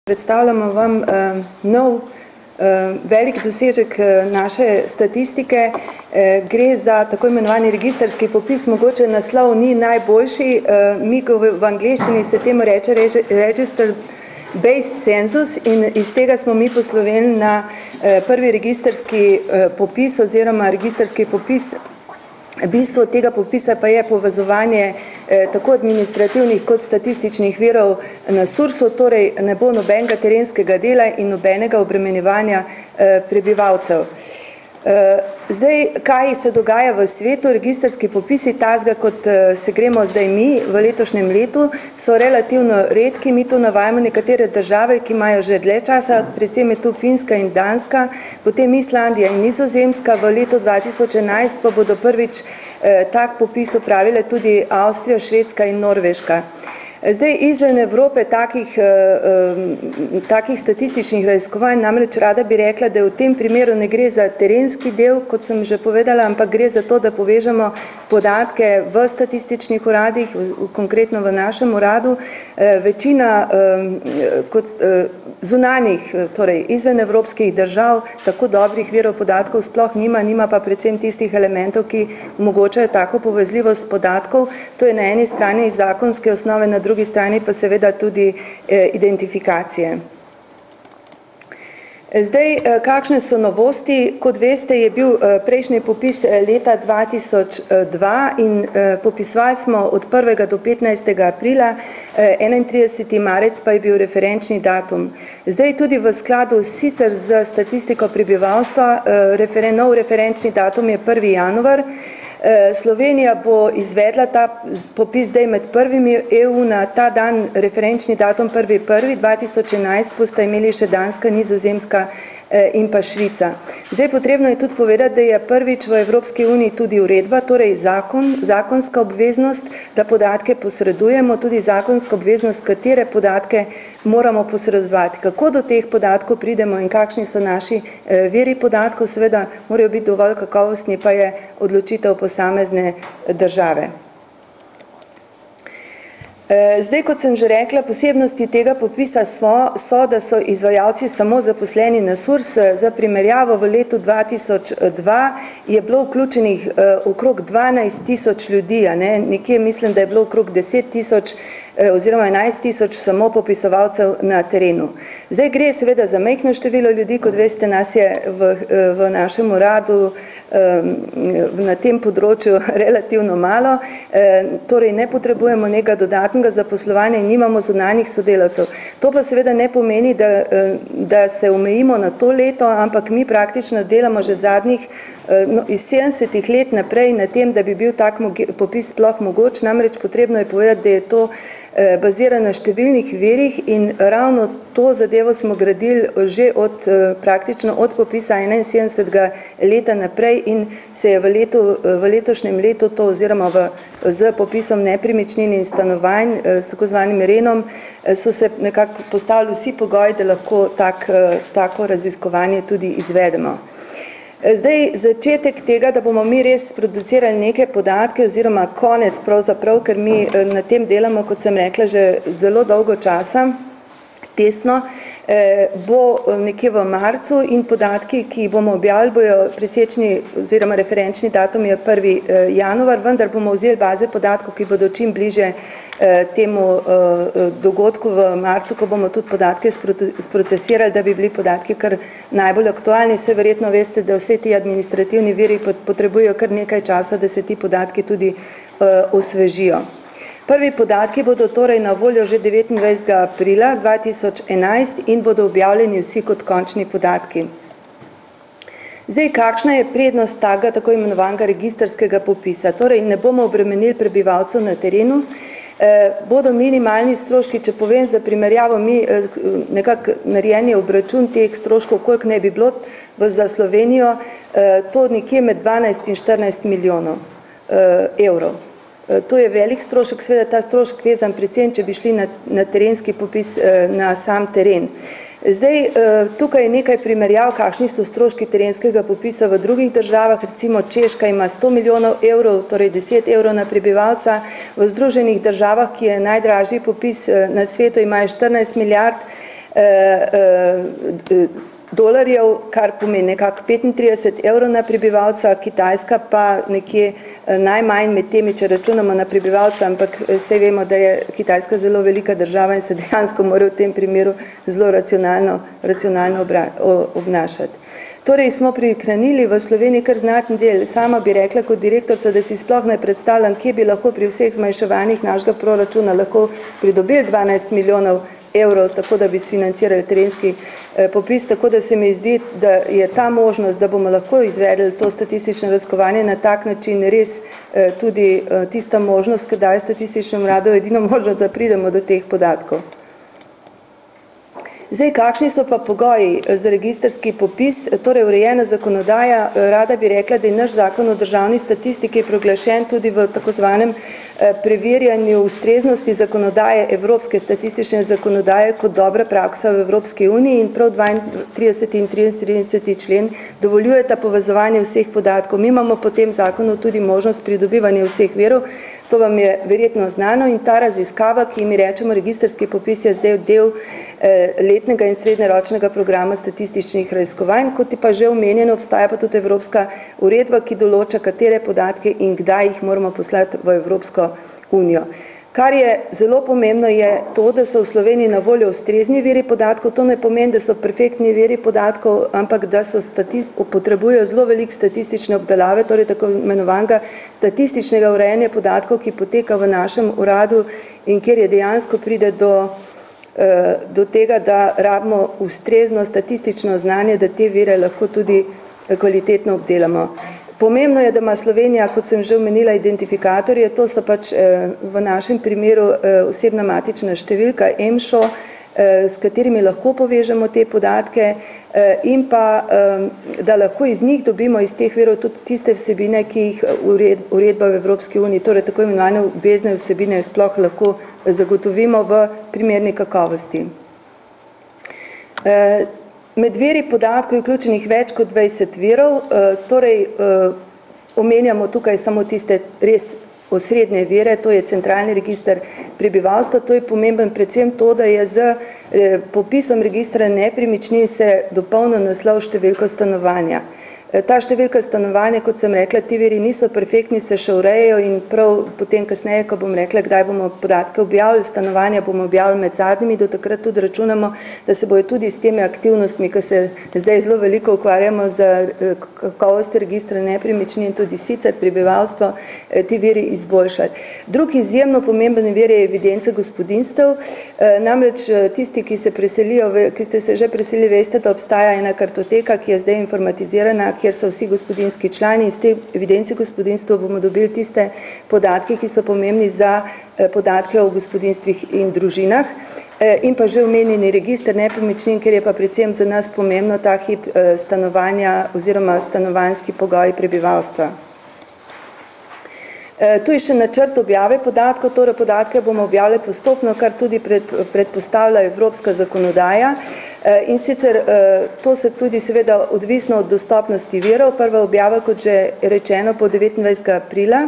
Predstavljamo vam nov velik dosežek naše statistike. Gre za tako imenovani registrski popis, mogoče naslov ni najboljši, mi v angleščini se temu reče Register Based Census in iz tega smo mi poslovili na prvi registrski popis oziroma registrski popis. Bistvo tega popisa pa je povezovanje tako administrativnih kot statističnih virov na SURS-u, torej ne bo nobenega terenskega dela in nobenega obremenjevanja prebivalcev. Zdaj, kaj se dogaja v svetu? Registrski popisi, tazga kot se gremo zdaj mi v letošnjem letu, so relativno redki. Mi tu navajamo nekatere države, ki imajo že dlje časa, predvsem je tu Finska in Danska, potem Islandija in Nizozemska, v letu 2011 pa bodo prvič tak popis opravile tudi Avstrija, Švedska in Norveška. Zdaj, izven Evrope takih statističnih raziskovanj, namreč rada bi rekla, da v tem primeru ne gre za terenski del, kot sem že povedala, ampak gre za to, da povežemo podatke v statističnih uradih, konkretno v našem uradu. Večina zunanjih, torej izven evropskih držav, tako dobrih virov podatkov sploh nima pa predvsem tistih elementov, ki omogočajo tako povezljivost podatkov. To je na eni strani zakonske osnove, na drugi strani pa seveda tudi identifikacije. Zdaj, kakšne so novosti? Kot veste, je bil prejšnji popis leta 2002 in popisovali smo od 1. do 15. aprila, 31. marec pa je bil referenčni datum. Zdaj tudi v skladu sicer z statistiko prebivalstva, nov referenčni datum je 1. januar. Slovenija bo izvedla ta popis zdaj med prvimi EU na ta dan, referenčni datum 1.1.2011, boste imeli še Danska, Nizozemska in pa Švica. Zdaj, potrebno je tudi povedati, da je prvič v Evropski uniji tudi uredba, torej zakonska obveznost, da podatke posredujemo, tudi zakonska obveznost, katere podatke moramo posredovati. Kako do teh podatkov pridemo in kakšni so naši viri podatkov, seveda morajo biti dovolj kakovostni, pa je odločitev posamezne države. Zdaj, kot sem že rekla, posebnosti tega popisa so, da so izvajalci samo zaposleni na SURS. Za primerjavo v letu 2002 je bilo vključenih okrog 12.000 ljudi, nekje mislim, da je bilo okrog 10.000 oziroma 11.000 samo popisovalcev na terenu. Zdaj gre seveda za majhno število ljudi, kot veste, nas je v našem uradu na tem področju relativno malo, torej ne potrebujemo nekega dodatnega zaposlovanja in nimamo zunanjih sodelavcev. To pa seveda ne pomeni, da se omejimo na to leto, ampak mi praktično delamo že zadnjih iz 70 let naprej na tem, da bi bil tak popis sploh mogoč, namreč potrebno je povedati, da je to bazira na številnih virih in ravno to zadevo smo gradili že praktično od popisa 71. leta naprej in se je v letošnjem letu to oziroma z popisom nepremičnin in stanovanj s tako zvanim REN-om so se nekako postavili vsi pogoji, da lahko tako raziskovanje tudi izvedemo. Zdaj, začetek tega, da bomo mi res producirali neke podatke oziroma konec pravzaprav, ker mi na tem delamo, kot sem rekla, že zelo dolgo časa, tesno, bo nekje v marcu in podatki, ki jih bomo objavili, bojo presečni oziroma referenčni datum je 1. januar, vendar bomo vzeli baze podatkov, ki bodo čim bliže temu dogodku v marcu, ko bomo tudi podatke sprocesirali, da bi bili podatki kar najbolj aktualni. Se verjetno veste, da vse ti administrativni viri potrebujejo kar nekaj časa, da se ti podatki tudi osvežijo. Prvi podatki bodo torej na voljo že 29. aprila 2011 in bodo objavljeni vsi kot končni podatki. Zdaj, kakšna je prednost tako imenovanega registrskega popisa? Torej, ne bomo obremenili prebivalcev na terenu, bodo minimalni stroški, če povem za primerjavo, mi nekako narejen je obračun teh stroškov, koliko ne bi bilo za Slovenijo, to nekje med 12 in 14 milijonov evrov. To je velik strošek, seveda ta strošek vezan predvsem, če bi šli na terenski popis na sam teren. Zdaj, tukaj je nekaj primerjav, kakšni so stroški terenskega popisa v drugih državah, recimo Češka ima 100 milijonov evrov, torej 10 evrov na prebivalca, v Združenih državah, ki je najdražji popis na svetu, imajo 14 milijard, dolarjev, kar pomeni nekako 35 evrov na prebivalca, Kitajska pa nekje najmanj med temi, če računamo na prebivalca, ampak vse vemo, da je Kitajska zelo velika država in se dejansko mora v tem primeru zelo racionalno obnašati. Torej smo prihranili v Sloveniji kar znaten del. Sama bi rekla kot direktorica, da si sploh ne predstavljam, kje bi lahko pri vseh zmanjševanjih našega proračuna lahko pridobili 12 milijonov evrov, tako da bi sfinancirali terenski popis, tako da se mi zdi, da je ta možnost, da bomo lahko izvedli to statistično raziskovanje na tak način res tudi tista možnost, ki daje statističnemu uradu edino možnost, da pridemo do teh podatkov. Zdaj, kakšni so pa pogoji za registrski popis, torej urejena zakonodaja, rada bi rekla, da je naš zakon o državni statistiki proglašen tudi v tako zvanem preverjanju ustreznosti zakonodaje, evropske statistične zakonodaje kot dobra praksa v Evropski uniji in prav 32. in 33. člen dovoljujeta povezovanje vseh podatkov. Mi imamo po tem zakonu tudi možnost pridobivanja vseh virov, to vam je verjetno znano in ta raziskava, ki mi rečemo registrski popis, je zdaj del letnega in srednjeročnega programa statističnih raziskovanj, kot je pa že omenjeno, obstaja pa tudi Evropska uredba, ki določa, katere podatke in kdaj jih moramo poslati v Evropsko unijo. Kar je zelo pomembno je to, da so v Sloveniji na voljo ustrezni viri podatkov, to ne pomeni, da so perfektni viri podatkov, ampak da so potrebujejo zelo veliko statistične obdelave, torej tako imenovanega statističnega urejanja podatkov, ki poteka v našem uradu in kjer je dejansko pride do tega, da rabimo ustrezno statistično znanje, da te vire lahko tudi kvalitetno obdelamo. Pomembno je, da ima Slovenija, kot sem že omenila, identifikatorje, to so pač v našem primeru osebna matična številka EMŠO, s katerimi lahko povežemo te podatke in pa, da lahko iz njih dobimo iz teh virov tudi tiste vsebine, ki jih uredba v Evropski uniji, torej tako imenovane obvezne vsebine sploh lahko zagotovimo v primerni kakovosti. Med viri podatkov je vključenih več kot 20 virov, torej omenjamo tukaj samo tiste res osrednje vire, to je centralni register prebivalstva, to je pomemben predvsem to, da je z popisom registra nepremičnin se dopolnil naslov številko stanovanja. Ta številka stanovanja, kot sem rekla, ti viri niso perfektni, se še urejajo in prav potem kasneje, ko bom rekla, kdaj bomo podatke objavili, stanovanja bomo objavili med zadnjimi, do takrat tudi računamo, da se bojo tudi s temi aktivnostmi, ki se zdaj zelo veliko ukvarjamo za kakovost registra nepremičnin, tudi sicer prebivalstvo, ti viri izboljšali. Drug izjemno pomemben vir je evidence gospodinjstev, namreč tisti, ki se preselijo, ki ste se že preselili, veste, da obstaja ena kartoteka, ki je zdaj informatizirana, kjer so vsi gospodinjski člani in z te evidence gospodinjstva bomo dobili tiste podatke, ki so pomembni za podatke o gospodinjstvih in družinah in pa že omenjeni register nepremičnin, ker je pa predvsem za nas pomembno ta hip stanovanja oziroma stanovanjski pogoji prebivalstva. Tu je še načrt objave podatkov, torej podatke bomo objavili postopno, kar tudi predpostavlja evropska zakonodaja in sicer to se tudi seveda odvisno od dostopnosti virov, prva objava, kot že rečeno, po 29. aprila.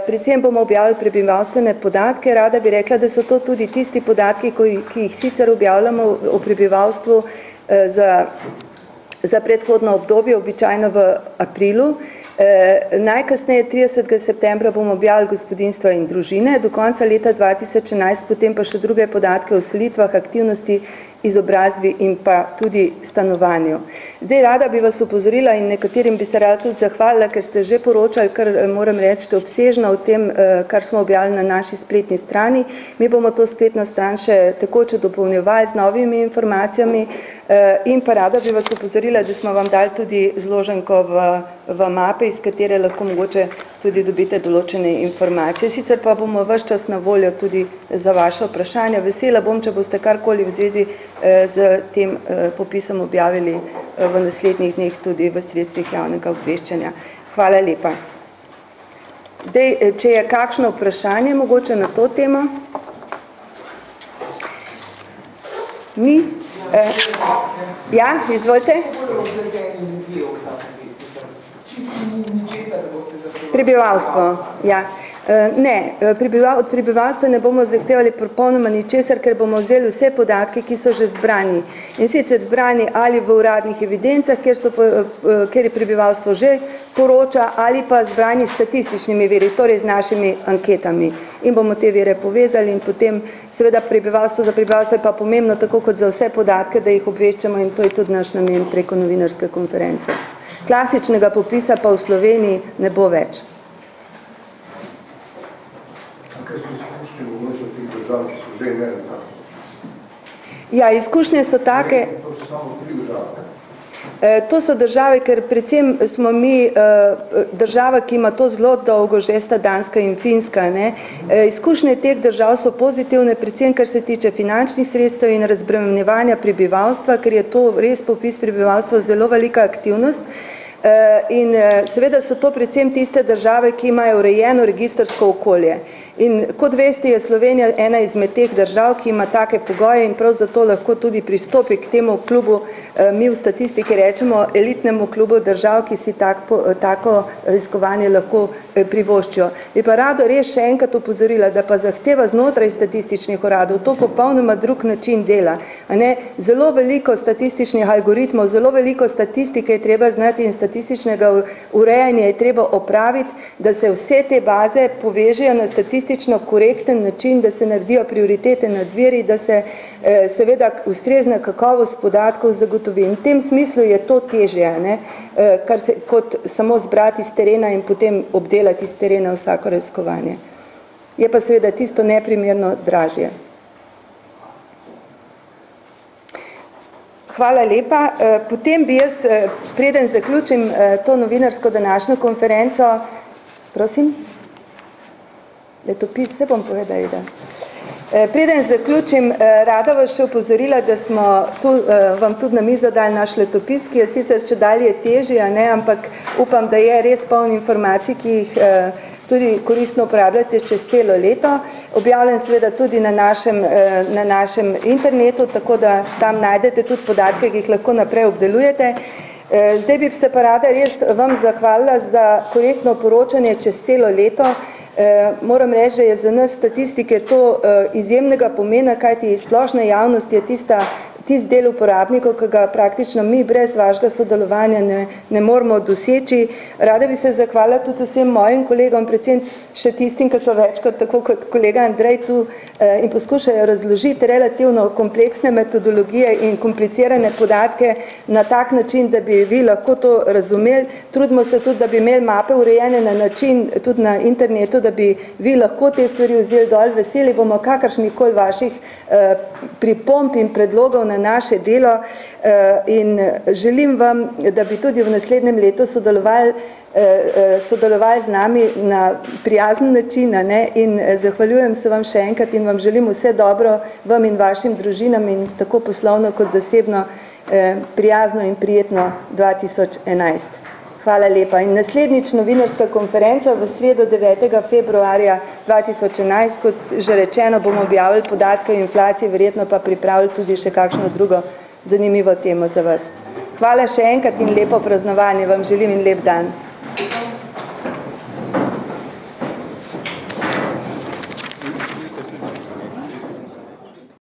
Predvsem bomo objavili prebivalstvene podatke, rada bi rekla, da so to tudi tisti podatki, ki jih sicer objavljamo o prebivalstvu za predhodno obdobje, običajno v aprilu. Najkasneje 30. septembra bomo objavili gospodinjstva in družine, do konca leta 2011, potem pa še druge podatke o selitvah, aktivnosti, izobrazbi in pa tudi stanovanju. Zdaj rada bi vas opozorila in nekaterim bi se rada tudi zahvalila, ker ste že poročali, kar moram reči, obsežno o tem, kar smo objavili na naši spletni strani. Mi bomo to spletno stran še tekoče dopolnjevali z novimi informacijami in pa rada bi vas opozorila, da smo vam dali tudi zloženko v mape, iz katere lahko mogoče tudi dobite določene informacije. Sicer pa bomo ves čas na voljo tudi za vaše vprašanja. Vesela bom, če boste karkoli v zvezi z tem popisom objavili v naslednjih dneh tudi v sredstvih javnega obveščanja. Hvala lepa. Zdaj, če je kakšno vprašanje mogoče na to temo? Ni? Ja, izvolite. Prebivalstvo, ja. Ne, od prebivalstva ne bomo zahtevali popolnoma ničesar, ker bomo vzeli vse podatke, ki so že zbrani. In sicer zbrani ali v uradnih evidencah, kjer je prebivalstvo že poroča, ali pa zbrani statističnimi viri, torej z našimi anketami. In bomo te vire povezali in potem seveda za prebivalstvo je pa pomembno, tako kot za vse podatke, da jih obveščamo in to je tudi naš namen preko novinarske konference. Klasičnega popisa pa v Sloveniji ne bo več. Kaj so izkušnje mogoče teh držav, ki so že imeli tako? Ja, izkušnje so take. To so samo 3 države. To so države, ker predvsem smo mi država, ki ima to zelo dolgo, že sta Danska in Finska. Izkušnje teh držav so pozitivne, predvsem kar se tiče finančnih sredstev in razbremenjevanja prebivalstva, ker je to res popis prebivalstva zelo velika aktivnost. In seveda so to predvsem tiste države, ki imajo urejeno registrsko okolje. In kot veste, je Slovenija ena izmed teh držav, ki ima take pogoje in prav zato lahko tudi pristopi k temu klubu, mi v statistiki rečemo elitnemu klubu držav, ki si tako raziskovanje lahko privoščijo. Bi pa rado res še enkrat opozorila, da pa zahteva znotraj statističnih uradov to popolnoma drug način dela. Zelo veliko statističnih algoritmov, zelo veliko statistike je treba znati in statističnega urejanja je treba opraviti, da se vse te baze povežejo na statistično korekten način, da se naredijo prioritete nad viri, da se seveda ustrezna kakovost podatkov zagotovi. In v tem smislu je to težje, kot samo zbrati iz terena in potem obdelati iz terena vsako raziskovanje. Je pa seveda tisto neprimerno dražje. Hvala lepa. Potem bi jaz, preden zaključim to novinarsko današnjo konferenco, prosim? Letopis, se bom povedali, da. Preden zaključim, rada vas še opozorila, da smo vam tudi na mizo dali naš letopis, ki je sicer če dalje težji, ampak upam, da je res poln informacij, ki jih tudi koristno uporabljate čez celo leto. Objavljen seveda tudi na našem internetu, tako da tam najdete tudi podatke, ki jih lahko naprej obdelujete. Zdaj bi se pa rada res vam zahvalila za korektno poročanje čez celo leto. Moram reči, da je za nas statistike to izjemnega pomena, kajti splošna javnost je tisti del uporabnikov, ki ga praktično mi brez vašega sodelovanja ne moramo doseči. Rada bi se zahvalila tudi vsem mojim kolegom, predvsem še tistim, ki so večkrat, tako kot kolega Andrej tu, in poskušajo razložiti relativno kompleksne metodologije in komplicirane podatke na tak način, da bi vi lahko to razumeli. Trudimo se tudi, da bi imeli mape urejene na način, tudi na internetu, da bi vi lahko te stvari vzeli dol. Veseli bomo kakršnikoli vaših pripomb in predlogov na naše delo in želim vam, da bi tudi v naslednjem letu sodelovali z nami na prijazen način in zahvaljujem se vam še enkrat in vam želim vse dobro vam in vašim družinam in tako poslovno kot zasebno prijazno in prijetno 2011. Hvala lepa. In naslednjič novinarska konferenca v sredo 9. februarja 2011, kot že rečeno, bomo objavili podatke o inflaciji, verjetno pa pripravili tudi še kakšno drugo zanimivo temo za vas. Hvala še enkrat in lepo praznovanje vam želim in lep dan.